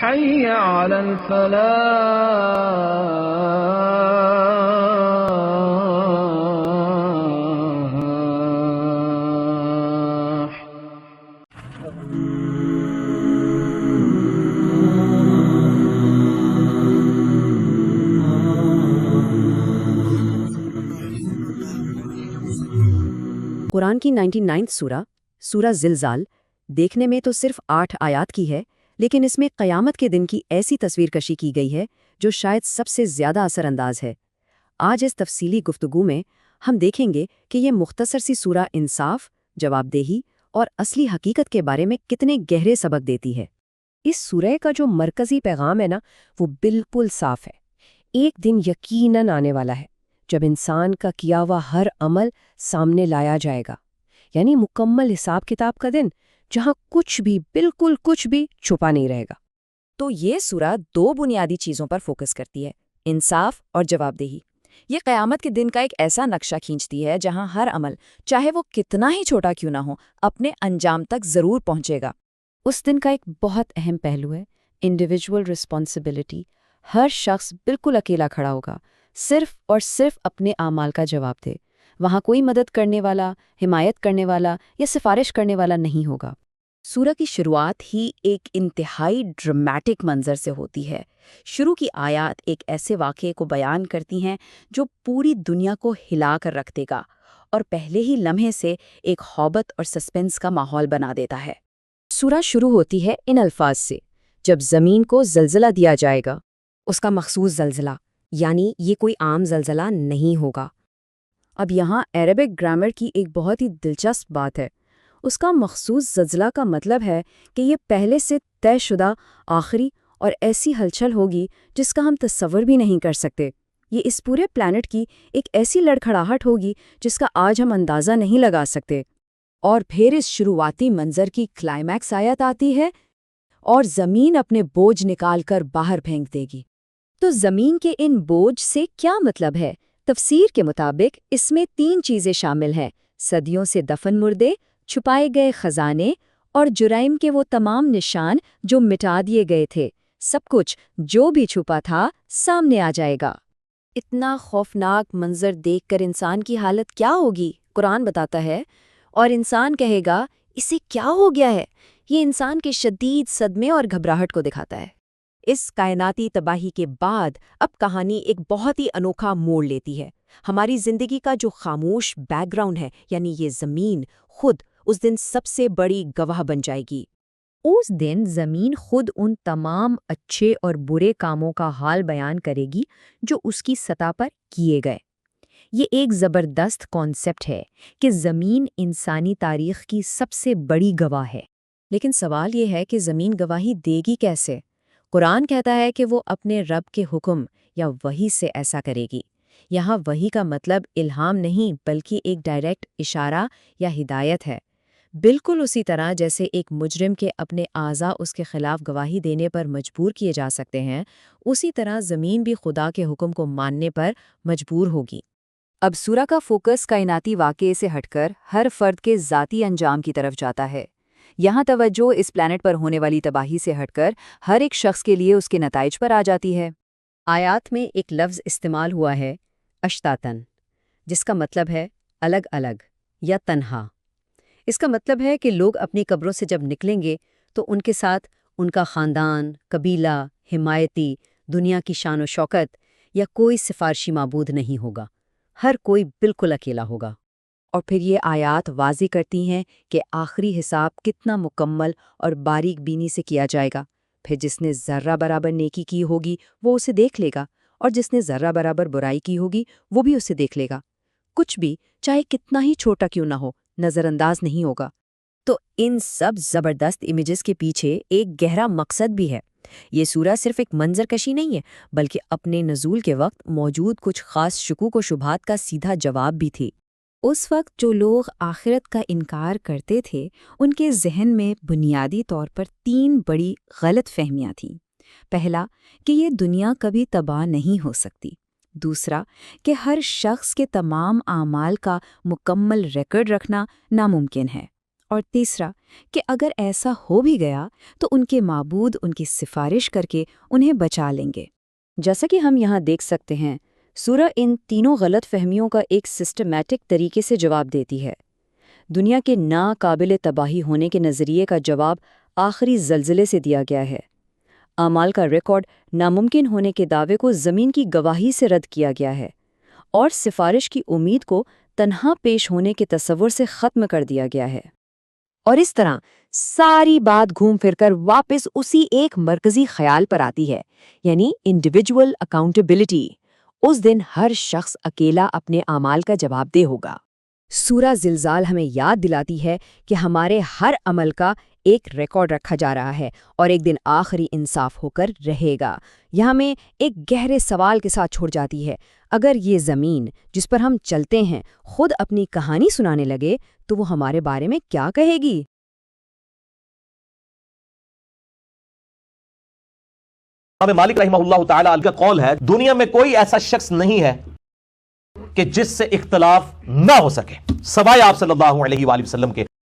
حي على الفلاح. قرآن کی 99 سورہ زلزال دیکھنے میں تو صرف 8 آیات کی ہے، لیکن اس میں قیامت کے دن کی ایسی تصویر کشی کی گئی ہے جو شاید سب سے زیادہ اثر انداز ہے۔ آج اس تفصیلی گفتگو میں ہم دیکھیں گے کہ یہ مختصر سی سورہ انصاف، جواب دہی اور اصلی حقیقت کے بارے میں کتنے گہرے سبق دیتی ہے۔ اس سورہ کا جو مرکزی پیغام ہے نا، وہ بالکل صاف ہے۔ ایک دن یقیناً آنے والا ہے جب انسان کا کیا ہوا ہر عمل سامنے لایا جائے گا، یعنی مکمل حساب کتاب کا دن، جہاں کچھ بھی، بالکل کچھ بھی چھپا نہیں رہے گا۔ تو یہ سورہ 2 بنیادی چیزوں پر فوکس کرتی ہے: انصاف اور جواب دہی۔ یہ قیامت کے دن کا ایک ایسا نقشہ کھینچتی ہے جہاں ہر عمل، چاہے وہ کتنا ہی چھوٹا کیوں نہ ہو، اپنے انجام تک ضرور پہنچے گا۔ اس دن کا ایک بہت اہم پہلو ہے انڈیویجول رسپانسبلٹی۔ ہر شخص بالکل اکیلا کھڑا ہوگا، صرف اور صرف اپنے اعمال کا جواب دے۔ وہاں کوئی مدد کرنے والا، حمایت کرنے والا یا سفارش کرنے والا نہیں ہوگا۔ سورہ کی شروعات ہی ایک انتہائی ڈرمیٹک منظر سے ہوتی ہے۔ شروع کی آیات ایک ایسے واقعے کو بیان کرتی ہیں جو پوری دنیا کو ہلا کر رکھ دے گا، اور پہلے ہی لمحے سے ایک ہوبت اور سسپنس کا ماحول بنا دیتا ہے۔ سورہ شروع ہوتی ہے ان الفاظ سے: جب زمین کو زلزلہ دیا جائے گا۔ اس کا مخصوص زلزلہ، یعنی یہ کوئی عام زلزلہ نہیں ہوگا۔ اب یہاں عربک گرامر کی ایک بہت ہی دلچسپ بات ہے۔ اس کا مخصوص زلزلہ کا مطلب ہے کہ یہ پہلے سے طے شدہ، آخری اور ایسی ہلچل ہوگی جس کا ہم تصور بھی نہیں کر سکتے۔ یہ اس پورے پلانٹ کی ایک ایسی لڑکھڑاہٹ ہوگی جس کا آج ہم اندازہ نہیں لگا سکتے۔ اور پھر اس شروعاتی منظر کی کلائمیکس آیت آتی ہے، اور زمین اپنے بوجھ نکال کر باہر پھینک دے گی۔ تو زمین کے ان بوجھ سے کیا مطلب ہے؟ تفسیر کے مطابق اس میں 3 چیزیں شامل ہیں: صدیوں سے دفن مردے، چھپائے گئے خزانے، اور جرائم کے وہ تمام نشان جو مٹا دیے گئے تھے۔ سب کچھ جو بھی چھپا تھا سامنے آ جائے گا۔ اتنا خوفناک منظر دیکھ کر انسان کی حالت کیا ہوگی؟ قرآن بتاتا ہے، اور انسان کہے گا اسے کیا ہو گیا ہے۔ یہ انسان کے شدید صدمے اور گھبراہٹ کو دکھاتا ہے۔ اس کائناتی تباہی کے بعد اب کہانی ایک بہت ہی انوکھا موڑ لیتی ہے۔ ہماری زندگی کا جو خاموش بیک گراؤنڈ ہے، یعنی یہ زمین، خود اس دن سب سے بڑی گواہ بن جائے گی۔ اس دن زمین خود ان تمام اچھے اور برے کاموں کا حال بیان کرے گی جو اس کی سطح پر کیے گئے۔ یہ ایک زبردست کانسیپٹ ہے کہ زمین انسانی تاریخ کی سب سے بڑی گواہ ہے۔ لیکن سوال یہ ہے کہ زمین گواہی دے گی کیسے؟ قرآن کہتا ہے کہ وہ اپنے رب کے حکم یا وحی سے ایسا کرے گی۔ یہاں وحی کا مطلب الہام نہیں، بلکہ ایک ڈائریکٹ اشارہ یا ہدایت ہے۔ بالکل اسی طرح جیسے ایک مجرم کے اپنے اعضاء اس کے خلاف گواہی دینے پر مجبور کیے جا سکتے ہیں، اسی طرح زمین بھی خدا کے حکم کو ماننے پر مجبور ہوگی۔ اب سورہ کا فوکس کائناتی واقعے سے ہٹ کر ہر فرد کے ذاتی انجام کی طرف جاتا ہے۔ یہاں توجہ اس پلانٹ پر ہونے والی تباہی سے ہٹ کر ہر ایک شخص کے لیے اس کے نتائج پر آ جاتی ہے۔ آیات میں ایک لفظ استعمال ہوا ہے، اشتاتن، جس کا مطلب ہے الگ الگ یا تنہا۔ اس کا مطلب ہے کہ لوگ اپنی قبروں سے جب نکلیں گے تو ان کے ساتھ ان کا خاندان، قبیلہ، حمایتی، دنیا کی شان و شوکت یا کوئی سفارشی معبود نہیں ہوگا۔ ہر کوئی بالکل اکیلا ہوگا۔ اور پھر یہ آیات واضح کرتی ہیں کہ آخری حساب کتنا مکمل اور باریک بینی سے کیا جائے گا۔ پھر جس نے ذرہ برابر نیکی کی ہوگی وہ اسے دیکھ لے گا، اور جس نے ذرہ برابر برائی کی ہوگی وہ بھی اسے دیکھ لے گا۔ کچھ بھی، چاہے کتنا ہی چھوٹا کیوں نہ ہو، نظر انداز نہیں ہوگا۔ تو ان سب زبردست امیجز کے پیچھے ایک گہرا مقصد بھی ہے۔ یہ سورہ صرف ایک منظر کشی نہیں ہے، بلکہ اپنے نزول کے وقت موجود کچھ خاص شکوک و شبہات کا سیدھا جواب بھی تھی۔ اس وقت جو لوگ آخرت کا انکار کرتے تھے، ان کے ذہن میں بنیادی طور پر 3 بڑی غلط فہمیاں تھیں۔ پہلا، کہ یہ دنیا کبھی تباہ نہیں ہو سکتی۔ دوسرا، کہ ہر شخص کے تمام اعمال کا مکمل ریکارڈ رکھنا ناممکن ہے۔ اور تیسرا کہ اگر ایسا ہو بھی گیا تو ان کے معبود ان کی سفارش کر کے انہیں بچا لیں گے۔ جیسا کہ ہم یہاں دیکھ سکتے ہیں، سورہ ان تینوں غلط فہمیوں کا ایک سسٹمیٹک طریقے سے جواب دیتی ہے۔ دنیا کے ناقابل تباہی ہونے کے نظریے کا جواب آخری زلزلے سے دیا گیا ہے۔ اعمال کا ریکارڈ ناممکن ہونے کے دعوے کو زمین کی گواہی سے رد کیا گیا ہے، اور سفارش کی امید کو تنہا پیش ہونے کے تصور سے ختم کر دیا گیا ہے۔ اور اس طرح ساری بات گھوم پھر کر واپس اسی ایک مرکزی خیال پر آتی ہے، یعنی انڈیویجول اکاؤنٹیبلٹی۔ اس دن ہر شخص اکیلا اپنے اعمال کا جواب دہ ہوگا۔ سورہ زلزال ہمیں یاد دلاتی ہے کہ ہمارے ہر عمل کا ایک ریکارڈ رکھا جا رہا ہے، اور ایک دن آخری انصاف ہو کر رہے گا۔ یہ ہمیں ایک گہرے سوال کے ساتھ چھوڑ جاتی ہے، اگر یہ زمین جس پر ہم چلتے ہیں خود اپنی کہانی سنانے لگے تو وہ ہمارے بارے میں کیا کہے گی؟ امام مالک رحمہ اللہ تعالی کا قول ہے، دنیا میں کوئی ایسا شخص نہیں ہے کہ جس سے اختلاف نہ ہو سکے سوائے آپ صلی اللہ علیہ وآلہ وسلم کے۔